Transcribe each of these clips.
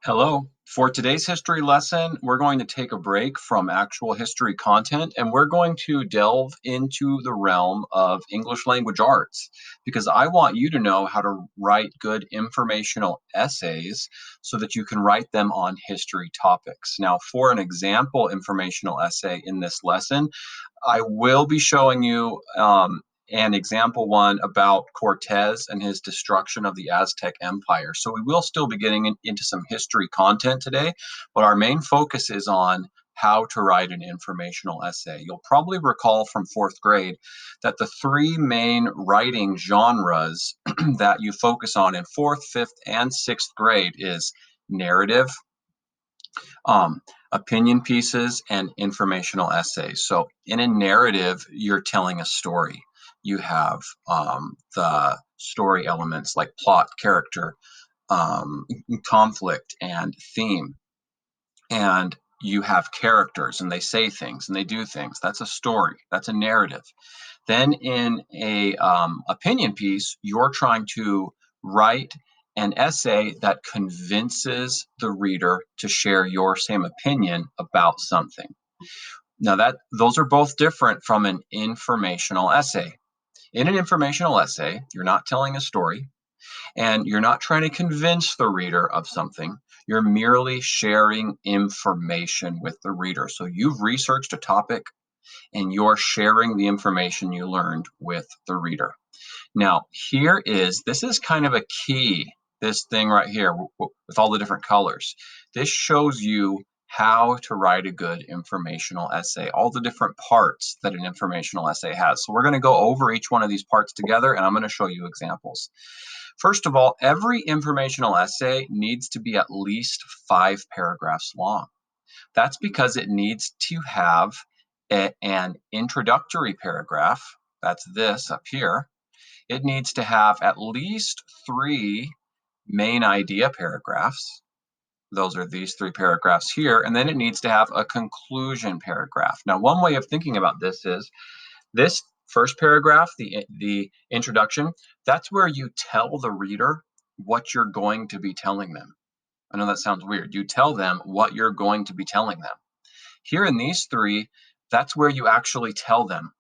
Hello. For today's history lesson, we're going to take a break from actual history content and we're going to delve into the realm of English language arts because I want you to know how to write good informational essays so that you can write them on history topics. Now, for an example informational essay in this lesson, I will be showing you an example one about Cortez and his destruction of the Aztec Empire. So we will still be getting into some history content today, but our main focus is on how to write an informational essay. You'll probably recall from fourth grade that the three main writing genres that you focus on in fourth, fifth, and sixth grade is narrative, um, opinion pieces, and informational essays. So, in a narrative, you're telling a story. You have the story elements like plot, character, um, conflict, and theme. And you have characters, and they say things and they do things. That's a story. That's a narrative. Then in a opinion piece, you're trying to write an essay that convinces the reader to share your same opinion about something. Now that those are both different from an informational essay. In an informational essay, you're not telling a story and you're not trying to convince the reader of something. You're merely sharing information with the reader. So you've researched a topic and you're sharing the information you learned with the reader. Now, this is kind of a key, this thing right here with all the different colors. This shows you how to write a good informational essay, all the different parts that an informational essay has. So we're going to go over each one of these parts together, and I'm going to show you examples. First of all, every informational essay needs to be at least 5 paragraphs long. That's because it needs to have an introductory paragraph. That's this up here. It needs to have at least 3 main idea paragraphs. Those are these 3 paragraphs here. And then it needs to have a conclusion paragraph. Now, one way of thinking about this is this first paragraph, the introduction, that's where you tell the reader what you're going to be telling them. I know that sounds weird. You tell them what you're going to be telling them. Here in these 3, that's where you actually tell them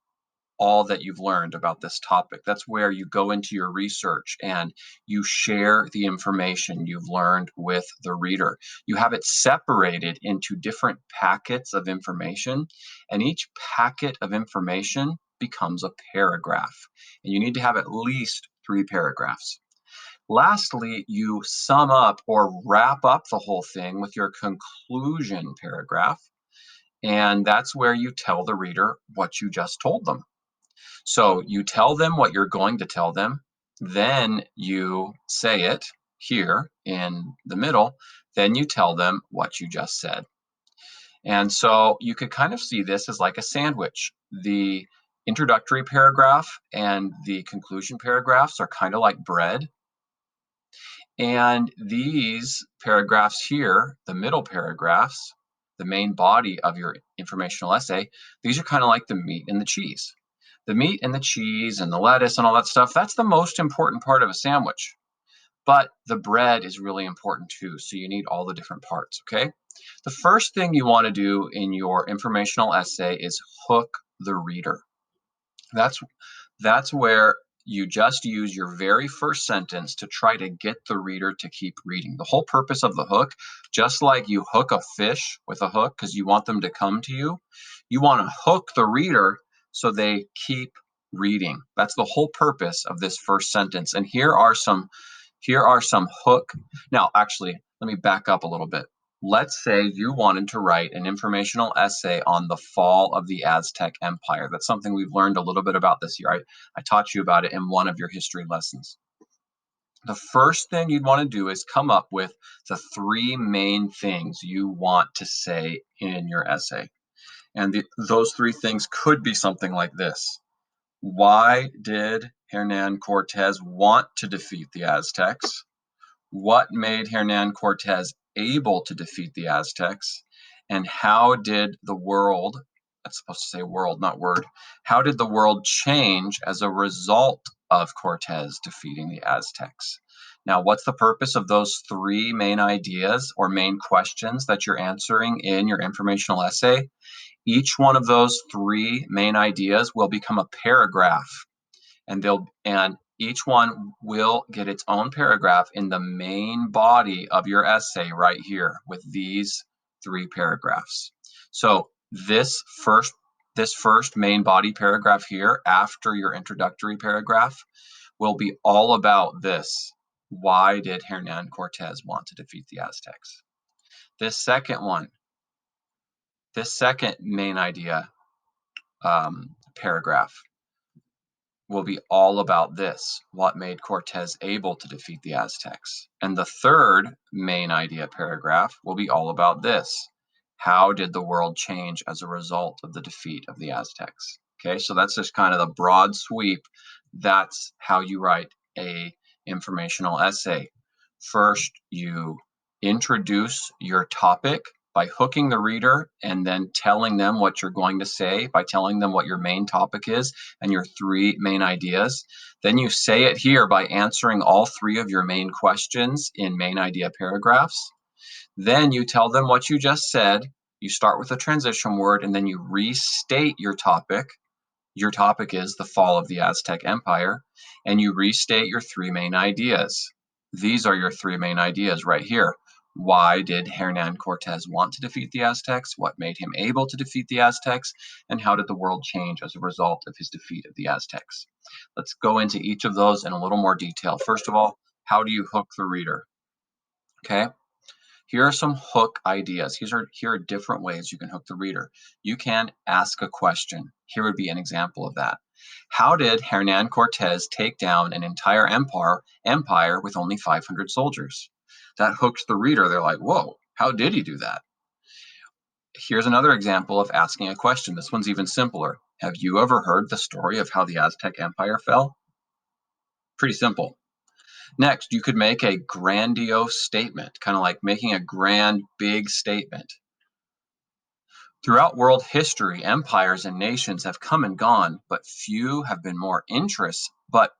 all that you've learned about this topic. That's where you go into your research and you share the information you've learned with the reader. You have it separated into different packets of information, and each packet of information becomes a paragraph. And you need to have at least 3 paragraphs. Lastly, you sum up or wrap up the whole thing with your conclusion paragraph. And that's where you tell the reader what you just told them. So you tell them what you're going to tell them, then you say it here in the middle, then you tell them what you just said. And so you could kind of see this as like a sandwich. The introductory paragraph and the conclusion paragraphs are kind of like bread. And these paragraphs here, the middle paragraphs, the main body of your informational essay, these are kind of like the meat and the cheese. The meat and the cheese and the lettuce and all that stuff, that's the most important part of a sandwich. But the bread is really important too. So you need all the different parts, okay? The first thing you want to do in your informational essay is hook the reader. That's where you just use your very first sentence to try to get the reader to keep reading. The whole purpose of the hook, just like you hook a fish with a hook because you want them to come to you, you want to hook the reader so they keep reading. That's the whole purpose of this first sentence. And here are some hook. Now, actually, let me back up a little bit. Let's say you wanted to write an informational essay on the fall of the Aztec Empire. That's something we've learned a little bit about this year. I taught you about it in one of your history lessons. The first thing you'd want to do is come up with the 3 main things you want to say in your essay. And those 3 things could be something like this. Why did Hernan Cortez want to defeat the Aztecs? What made Hernan Cortez able to defeat the Aztecs? And how did the world, that's supposed to say world, not word, how did the world change as a result of Cortez defeating the Aztecs? Now, what's the purpose of those three main ideas or main questions that you're answering in your informational essay? Each one of those three main ideas will become a paragraph, and each one will get its own paragraph in the main body of your essay right here with these three paragraphs. So this first main body paragraph here after your introductory paragraph will be all about this. Why did Hernan Cortez want to defeat the Aztecs? This second main idea paragraph will be all about this, what made Cortez able to defeat the Aztecs. And the third main idea paragraph will be all about this, how did the world change as a result of the defeat of the Aztecs? Okay, so that's just kind of the broad sweep. That's how you write a informational essay. First, you introduce your topic by hooking the reader and then telling them what you're going to say, by telling them what your main topic is and your three main ideas. Then you say it here by answering all three of your main questions in main idea paragraphs. Then you tell them what you just said. You start with a transition word and then you restate your topic. Your topic is the fall of the Aztec Empire, and you restate your three main ideas. These are your three main ideas right here. Why did Hernan Cortez want to defeat the Aztecs? What made him able to defeat the Aztecs? And how did the world change as a result of his defeat of the Aztecs? Let's go into each of those in a little more detail. First of all, how do you hook the reader? Okay, here are some hook ideas. Here are different ways you can hook the reader. You can ask a question. Here would be an example of that. How did Hernan Cortez take down an entire empire with only 500 soldiers? That hooks the reader. They're like, whoa, how did he do that? Here's another example of asking a question. This one's even simpler. Have you ever heard the story of how the Aztec Empire fell? Pretty simple. Next, you could make a grandiose statement, kind of like making a grand, big statement. Throughout world history, empires and nations have come and gone, but few have been more interest. But,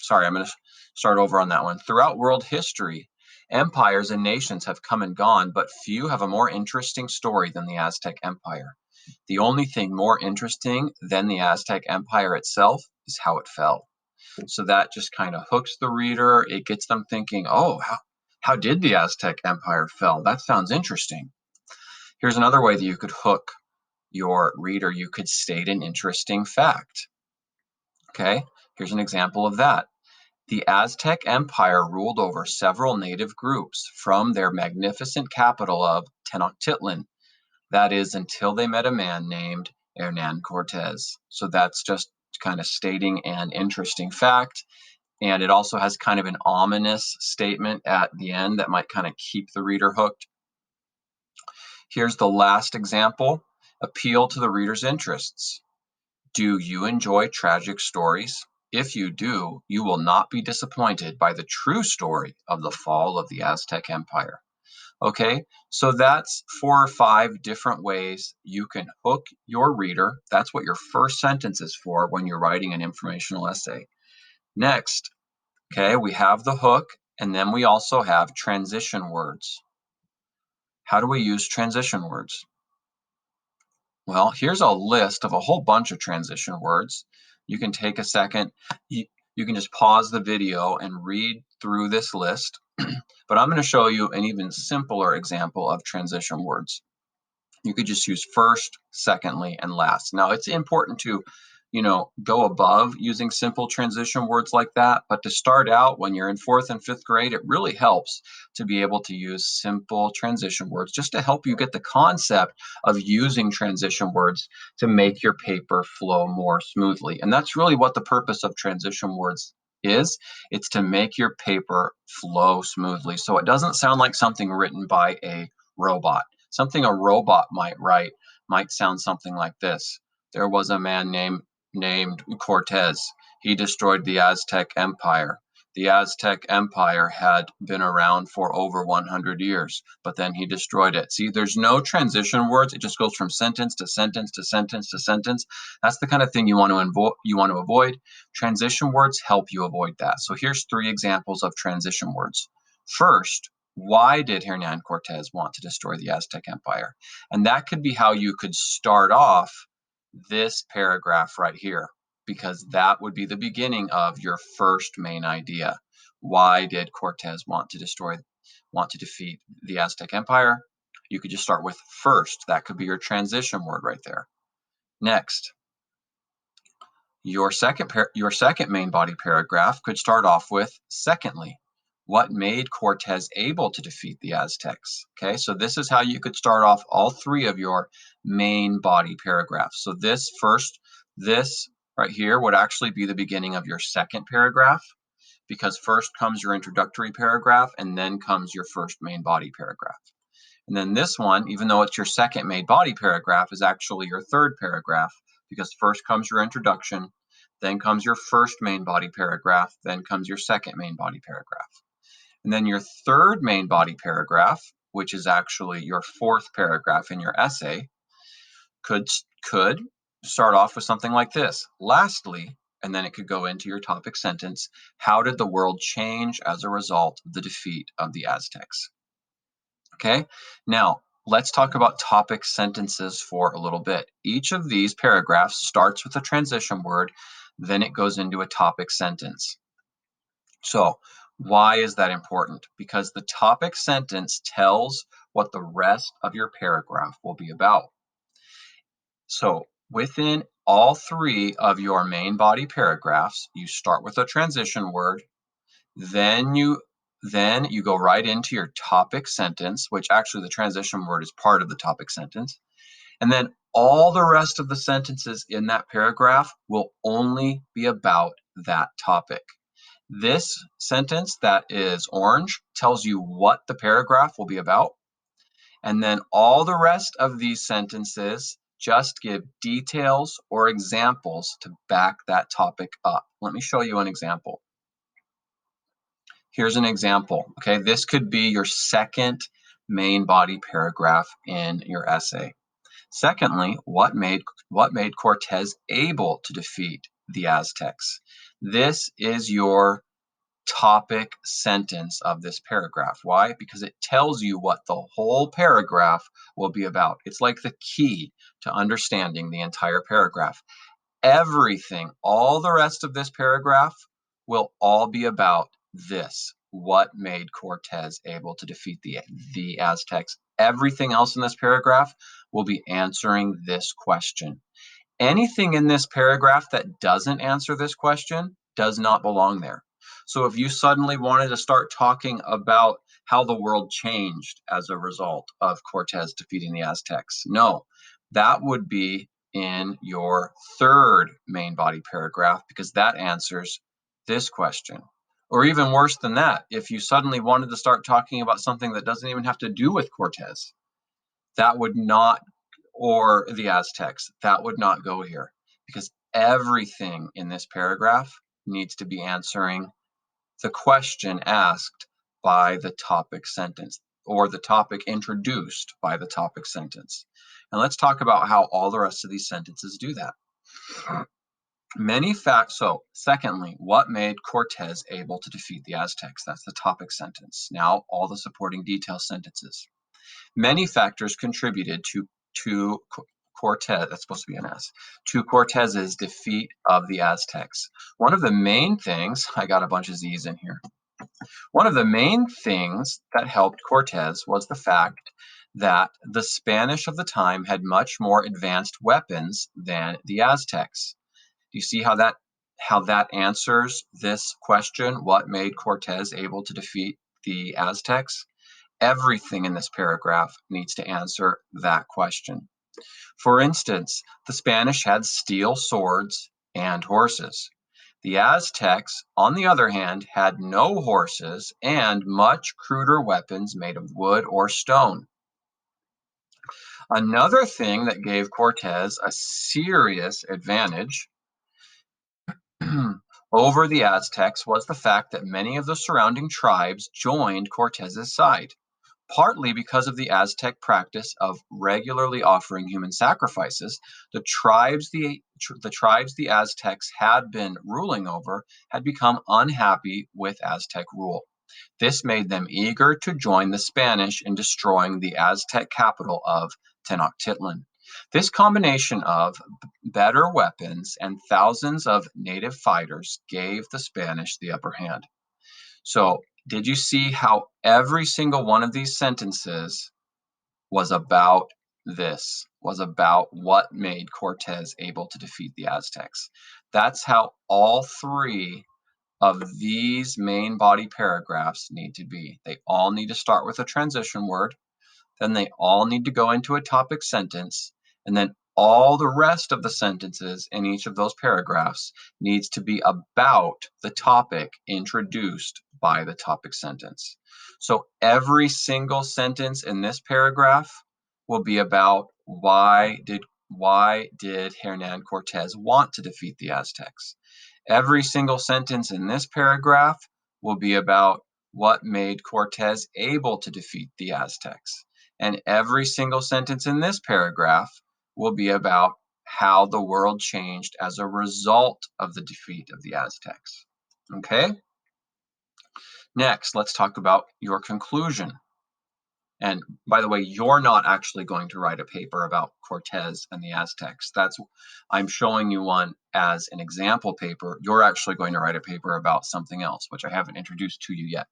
sorry, I'm going to start over on that one. Throughout world history, empires and nations have come and gone, but few have a more interesting story than the Aztec Empire. The only thing more interesting than the Aztec Empire itself is how it fell. So that just kind of hooks the reader. It gets them thinking, oh, how did the Aztec Empire fell? That sounds interesting. Here's another way that you could hook your reader. You could state an interesting fact. Okay, here's an example of that. The Aztec Empire ruled over several native groups from their magnificent capital of Tenochtitlan. That is, until they met a man named Hernan Cortez. So that's just kind of stating an interesting fact. And it also has kind of an ominous statement at the end that might kind of keep the reader hooked. Here's the last example. Appeal to the reader's interests. Do you enjoy tragic stories? If you do, you will not be disappointed by the true story of the fall of the Aztec Empire. Okay, so that's 4 or 5 different ways you can hook your reader. That's what your first sentence is for when you're writing an informational essay. Next, okay, we have the hook, and then we also have transition words. How do we use transition words? Well, here's a list of a whole bunch of transition words. You can take a second. You can just pause the video and read through this list. But I'm going to show you an even simpler example of transition words. You could just use first, secondly, and last. Now, it's important to, go above using simple transition words like that. But to start out when you're in 4th and 5th grade, it really helps to be able to use simple transition words just to help you get the concept of using transition words to make your paper flow more smoothly. And that's really what the purpose of transition words is. It's to make your paper flow smoothly. So it doesn't sound like something written by a robot. Something a robot might write might sound something like this. There was a man named Cortez. He destroyed the Aztec Empire. The Aztec Empire had been around for over 100 years, but then he destroyed it. See, there's no transition words. It just goes from sentence to sentence to sentence to sentence. That's the kind of thing you want to avoid. Transition words help you avoid that. So here's 3 examples of transition words. First, why did Hernan Cortez want to destroy the Aztec Empire? And that could be how you could start off this paragraph right here, because that would be the beginning of your first main idea. Why did Cortez want to defeat the Aztec Empire? You could just start with first. That could be your transition word right there. Next, your second main body paragraph could start off with secondly. What made Cortez able to defeat the Aztecs? Okay, so this is how you could start off all 3 of your main body paragraphs. So this right here would actually be the beginning of your second paragraph, because first comes your introductory paragraph and then comes your first main body paragraph. And then this one, even though it's your second main body paragraph, is actually your third paragraph, because first comes your introduction, then comes your first main body paragraph, then comes your second main body paragraph. And then your third main body paragraph, which is actually your fourth paragraph in your essay, could start off with something like this. Lastly, and then it could go into your topic sentence, how did the world change as a result of the defeat of the Aztecs? Okay, now let's talk about topic sentences for a little bit. Each of these paragraphs starts with a transition word, then it goes into a topic sentence. So why is that important? Because the topic sentence tells what the rest of your paragraph will be about. So within all 3 of your main body paragraphs, you start with a transition word, then you go right into your topic sentence, which actually the transition word is part of the topic sentence. And then all the rest of the sentences in that paragraph will only be about that topic. This sentence that is orange tells you what the paragraph will be about. And then all the rest of these sentences just give details or examples to back that topic up. Let me show you an example. Here's an example. Okay, this could be your second main body paragraph in your essay. Secondly, what made Cortez able to defeat the Aztecs? This is your topic sentence of this paragraph. Why? Because it tells you what the whole paragraph will be about. It's like the key to understanding the entire paragraph. Everything, all the rest of this paragraph will all be about this. What made Cortez able to defeat the Aztecs? Everything else in this paragraph will be answering this question. Anything in this paragraph that doesn't answer this question does not belong there. So if you suddenly wanted to start talking about how the world changed as a result of Cortez defeating the Aztecs, no, that would be in your third main body paragraph, because that answers this question. Or even worse than that, if you suddenly wanted to start talking about something that doesn't even have to do with Cortez, that would not, or the Aztecs, that would not go here, because everything in this paragraph needs to be answering the question asked by the topic sentence, or the topic introduced by the topic sentence. And let's talk about how all the rest of these sentences do that. So secondly, what made Cortez able to defeat the Aztecs? That's the topic sentence. Now all the supporting detail sentences. Many factors contributed to Cortez, that's supposed to be an S, to Cortez's defeat of the Aztecs. One of the main things, I got a bunch of Z's in here. One of the main things that helped Cortez was the fact that the Spanish of the time had much more advanced weapons than the Aztecs. Do you see how that answers this question? What made Cortez able to defeat the Aztecs? Everything in this paragraph needs to answer that question. For instance, the Spanish had steel swords and horses. The Aztecs, on the other hand, had no horses and much cruder weapons made of wood or stone. Another thing that gave Cortez a serious advantage over the Aztecs was the fact that many of the surrounding tribes joined Cortez's side, partly because of the Aztec practice of regularly offering human sacrifices. The tribes the Aztecs had been ruling over had become unhappy with Aztec rule. This made them eager to join the Spanish in destroying the Aztec capital of Tenochtitlan. This combination of better weapons and thousands of native fighters gave the Spanish the upper hand. So, did you see how every single one of these sentences was about this, was about what made Cortez able to defeat the Aztecs? That's how all three of these main body paragraphs need to be. They all need to start with a transition word, then they all need to go into a topic sentence, and then all the rest of the sentences in each of those paragraphs needs to be about the topic introduced by the topic sentence. So every single sentence in this paragraph will be about why did Hernan Cortez want to defeat the Aztecs? Every single sentence in this paragraph will be about what made Cortez able to defeat the Aztecs. And every single sentence in this paragraph will be about how the world changed as a result of the defeat of the Aztecs. Okay? Next, let's talk about your conclusion. And by the way, you're not actually going to write a paper about Cortez and the Aztecs. I'm showing you one as an example paper. You're actually going to write a paper about something else, which I haven't introduced to you yet.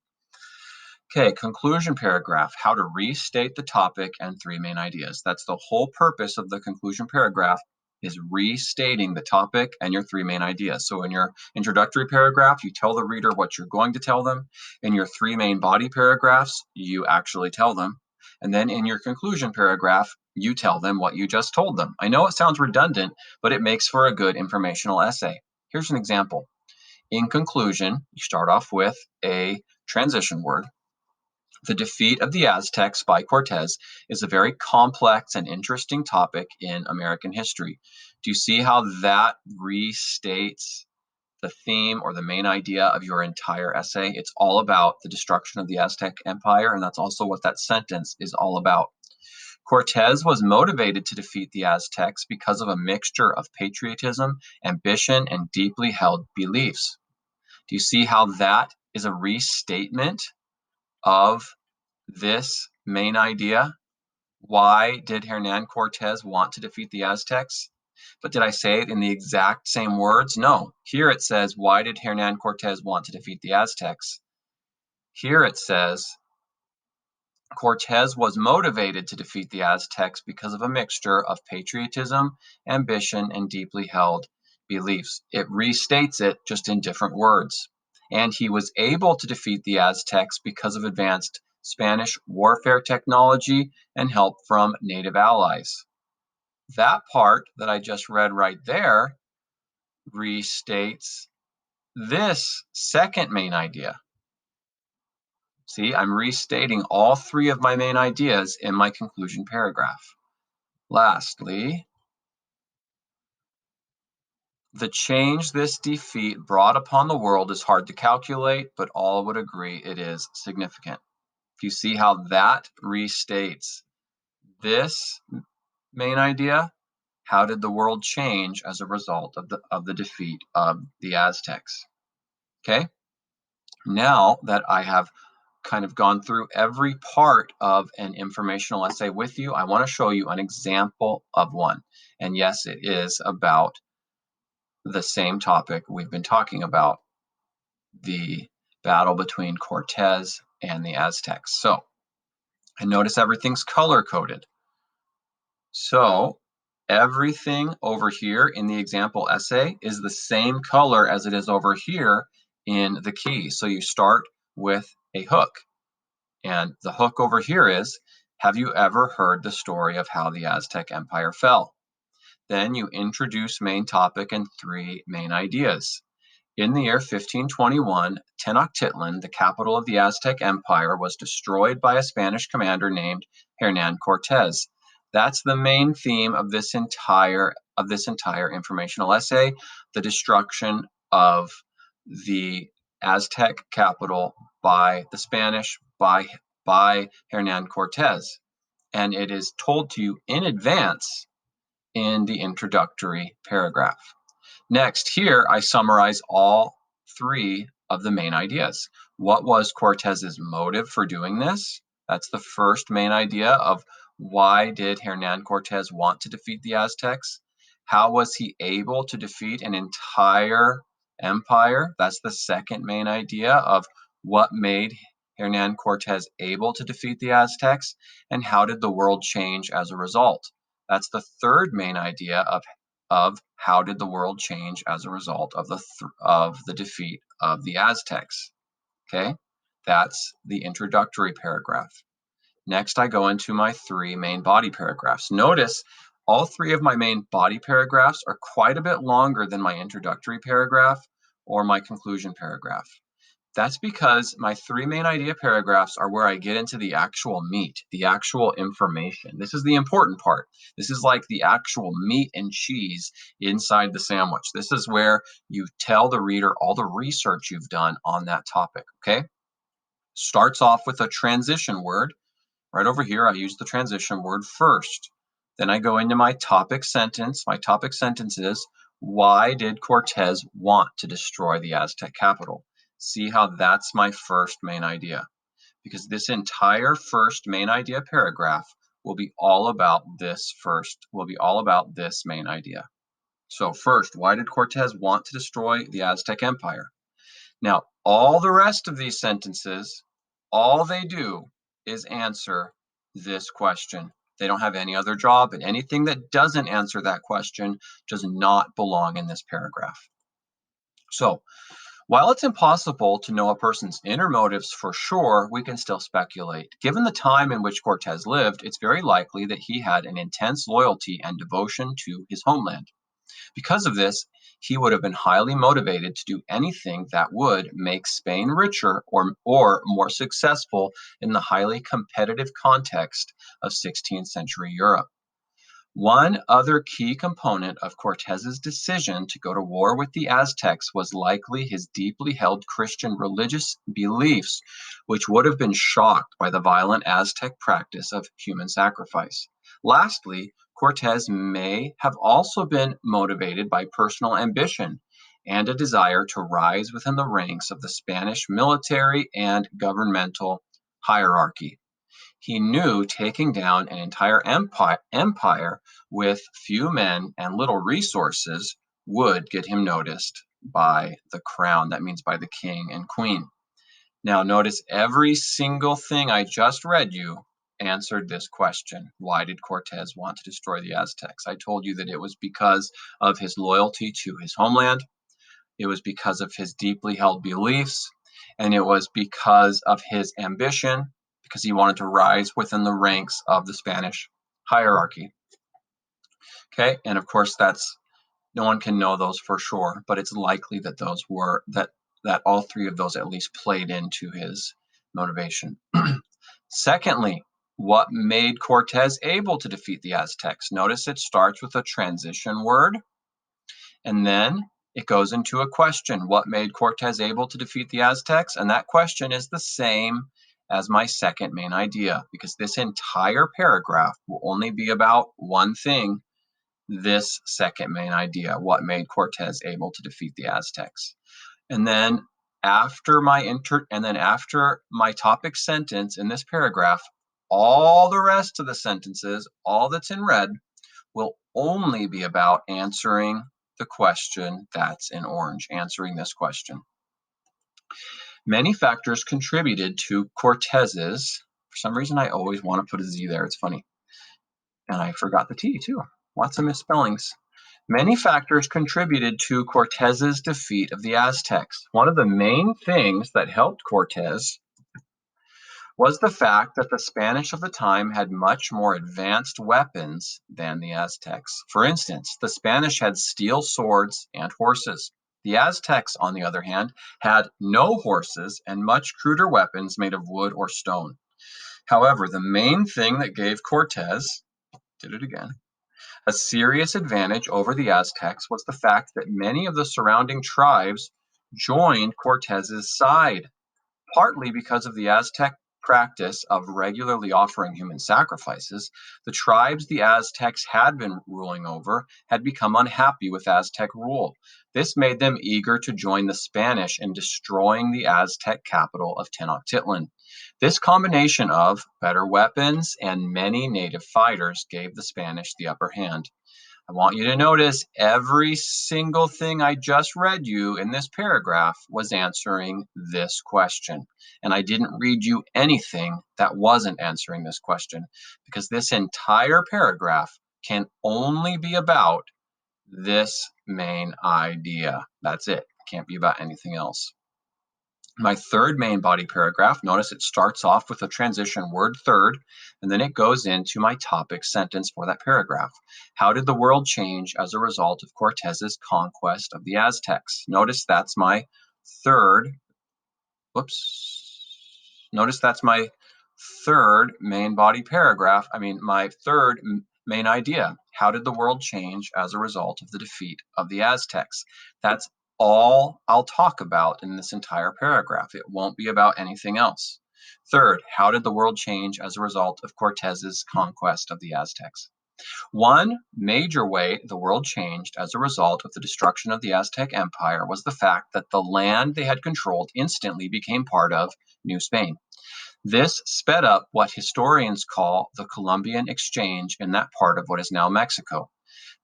Okay, conclusion paragraph, how to restate the topic and three main ideas. That's the whole purpose of the conclusion paragraph, is restating the topic and your three main ideas. So in your introductory paragraph, you tell the reader what you're going to tell them. In your three main body paragraphs, you actually tell them. And then in your conclusion paragraph, you tell them what you just told them. I know it sounds redundant, but it makes for a good informational essay. Here's an example. In conclusion, you start off with a transition word. The defeat of the Aztecs by Cortez is a very complex and interesting topic in American history. Do you see how that restates the theme or the main idea of your entire essay? It's all about the destruction of the Aztec Empire, and that's also what that sentence is all about. Cortez was motivated to defeat the Aztecs because of a mixture of patriotism, ambition, and deeply held beliefs. Do you see how that is a restatement of this main idea? Why did Hernan Cortez want to defeat the Aztecs? But did I say it in the exact same words? No. Here it says, why did Hernan Cortez want to defeat the Aztecs? Here it says, Cortez was motivated to defeat the Aztecs because of a mixture of patriotism, ambition, and deeply held beliefs. It restates it just in different words. And he was able to defeat the Aztecs because of advanced Spanish warfare technology and help from native allies. That part that I just read right there restates this second main idea. See, I'm restating all three of my main ideas in my conclusion paragraph. Lastly, the change this defeat brought upon the world is hard to calculate, but all would agree it is significant. Do you see how that restates this main idea? How did the world change as a result of the defeat of the Aztecs? Okay, now that I have kind of gone through every part of an informational essay with you, I want to show you an example of one. And yes, it is about the same topic we've been talking about, the battle between Cortez and the Aztecs. So, and notice everything's color coded. So everything over here in the example essay is the same color as it is over here in the key. So you start with a hook. And the hook over here is, have you ever heard the story of how the Aztec Empire fell? Then you introduce main topic and three main ideas. In the year 1521, Tenochtitlan, the capital of the Aztec Empire, was destroyed by a Spanish commander named Hernan Cortez. That's the main theme of this entire informational essay, the destruction of the Aztec capital by the Spanish, by Hernan Cortez. And it is told to you in advance in the introductory paragraph. Next, here I summarize all three of the main ideas. What was Cortez's motive for doing this? That's the first main idea of why did Hernan Cortez want to defeat the Aztecs? How was he able to defeat an entire empire? That's the second main idea of what made Hernan Cortez able to defeat the Aztecs, and how did the world change as a result? That's the third main idea of how did the world change as a result of the defeat of the Aztecs. Okay, that's the introductory paragraph. Next, I go into my three main body paragraphs. Notice all three of my main body paragraphs are quite a bit longer than my introductory paragraph or my conclusion paragraph. That's because my three main idea paragraphs are where I get into the actual meat, the actual information. This is the important part. This is like the actual meat and cheese inside the sandwich. This is where you tell the reader all the research you've done on that topic, okay? Starts off with a transition word. Right over here, I use the transition word first. Then I go into my topic sentence. My topic sentence is, why did Cortez want to destroy the Aztec capital? See how that's my first main idea. Because this entire first main idea paragraph will be all about this main idea. So first, why did Cortez want to destroy the Aztec Empire? Now, all the rest of these sentences, all they do is answer this question. They don't have any other job, and anything that doesn't answer that question does not belong in this paragraph. So, while it's impossible to know a person's inner motives for sure, we can still speculate. Given the time in which Cortez lived, it's very likely that he had an intense loyalty and devotion to his homeland. Because of this, he would have been highly motivated to do anything that would make Spain richer or more successful in the highly competitive context of 16th century Europe. One other key component of Cortez's decision to go to war with the Aztecs was likely his deeply held Christian religious beliefs, which would have been shocked by the violent Aztec practice of human sacrifice. Lastly, Cortez may have also been motivated by personal ambition and a desire to rise within the ranks of the Spanish military and governmental hierarchy. He knew taking down an entire empire with few men and little resources would get him noticed by the crown. That means by the king and queen. Now, notice every single thing I just read you answered this question. Why did Cortez want to destroy the Aztecs? I told you that it was because of his loyalty to his homeland. It was because of his deeply held beliefs, and it was because of his ambition, because he wanted to rise within the ranks of the Spanish hierarchy. Okay, and of course that's no one can know those for sure, but it's likely that those were that all three of those at least played into his motivation. Secondly, what made Cortez able to defeat the Aztecs? Notice it starts with a transition word, and then it goes into a question. What made Cortez able to defeat the Aztecs? And that question is the same as my second main idea, because this entire paragraph will only be about one thing, this second main idea, what made Cortez able to defeat the Aztecs. And then after my topic sentence in this paragraph, all the rest of the sentences, all that's in red, will only be about answering the question that's in orange, answering this question. Many factors contributed to Cortez's, for some reason I always want to put a Z there, it's funny. And I forgot the T too, lots of misspellings. Many factors contributed to Cortez's defeat of the Aztecs. One of the main things that helped Cortez was the fact that the Spanish of the time had much more advanced weapons than the Aztecs. For instance, the Spanish had steel swords and horses. The Aztecs, on the other hand, had no horses and much cruder weapons made of wood or stone. However, the main thing that gave Cortez, did it again, a serious advantage over the Aztecs was the fact that many of the surrounding tribes joined Cortez's side, partly because of the Aztec practice of regularly offering human sacrifices. The tribes the Aztecs had been ruling over had become unhappy with Aztec rule. This made them eager to join the Spanish in destroying the Aztec capital of Tenochtitlan. This combination of better weapons and many native fighters gave the Spanish the upper hand. I want you to notice every single thing I just read you in this paragraph was answering this question. And I didn't read you anything that wasn't answering this question, because this entire paragraph can only be about this main idea. That's it. It can't be about anything else. My third main body paragraph, notice it starts off with a transition word third, and then it goes into my topic sentence for that paragraph. How did the world change as a result of Cortez's conquest of the Aztecs? Notice that's my third, whoops. Notice that's my third main body paragraph. My third main idea. How did the world change as a result of the defeat of the Aztecs? That's all I'll talk about in this entire paragraph. It won't be about anything else. Third, how did the world change as a result of Cortez's conquest of the Aztecs? One major way the world changed as a result of the destruction of the Aztec Empire was the fact that the land they had controlled instantly became part of New Spain. This sped up what historians call the Columbian Exchange in that part of what is now Mexico.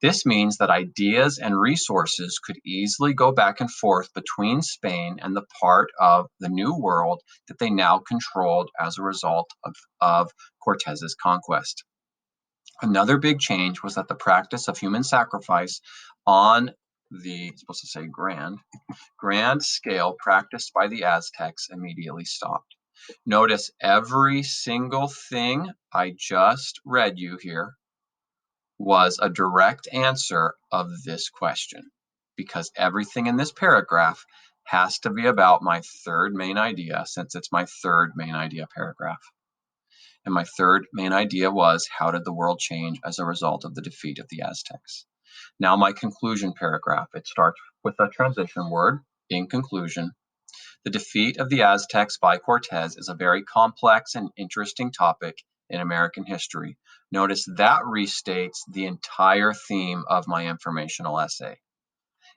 This means that ideas and resources could easily go back and forth between Spain and the part of the New World that they now controlled as a result of Cortez's conquest. Another big change was that the practice of human sacrifice on the, it's supposed to say grand scale practiced by the Aztecs immediately stopped. Notice every single thing I just read you here was a direct answer of this question, because everything in this paragraph has to be about my third main idea, since it's my third main idea paragraph. And my third main idea was, how did the world change as a result of the defeat of the Aztecs? Now my conclusion paragraph. It starts with a transition word, in conclusion. The defeat of the Aztecs by Cortez is a very complex and interesting topic in American history. Notice that restates the entire theme of my informational essay.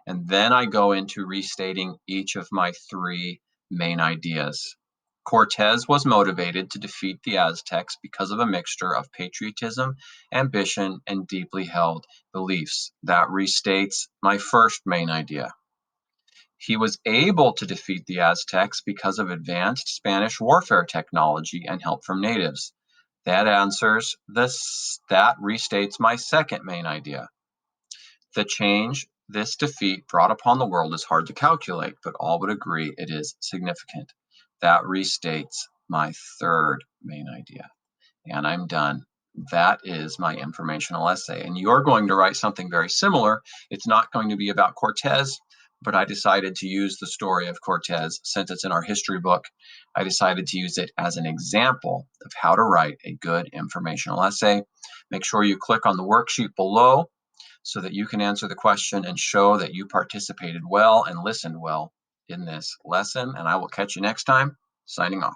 And then I go into restating each of my three main ideas. Cortez was motivated to defeat the Aztecs because of a mixture of patriotism, ambition, and deeply held beliefs. That restates my first main idea. He was able to defeat the Aztecs because of advanced Spanish warfare technology and help from natives. That answers this, that restates my second main idea. The change this defeat brought upon the world is hard to calculate, but all would agree it is significant. That restates my third main idea. And I'm done. That is my informational essay. And you're going to write something very similar. It's not going to be about Cortez, but I decided to use the story of Cortez since it's in our history book. I decided to use it as an example of how to write a good informational essay. Make sure you click on the worksheet below so that you can answer the question and show that you participated well and listened well in this lesson. And I will catch you next time. Signing off.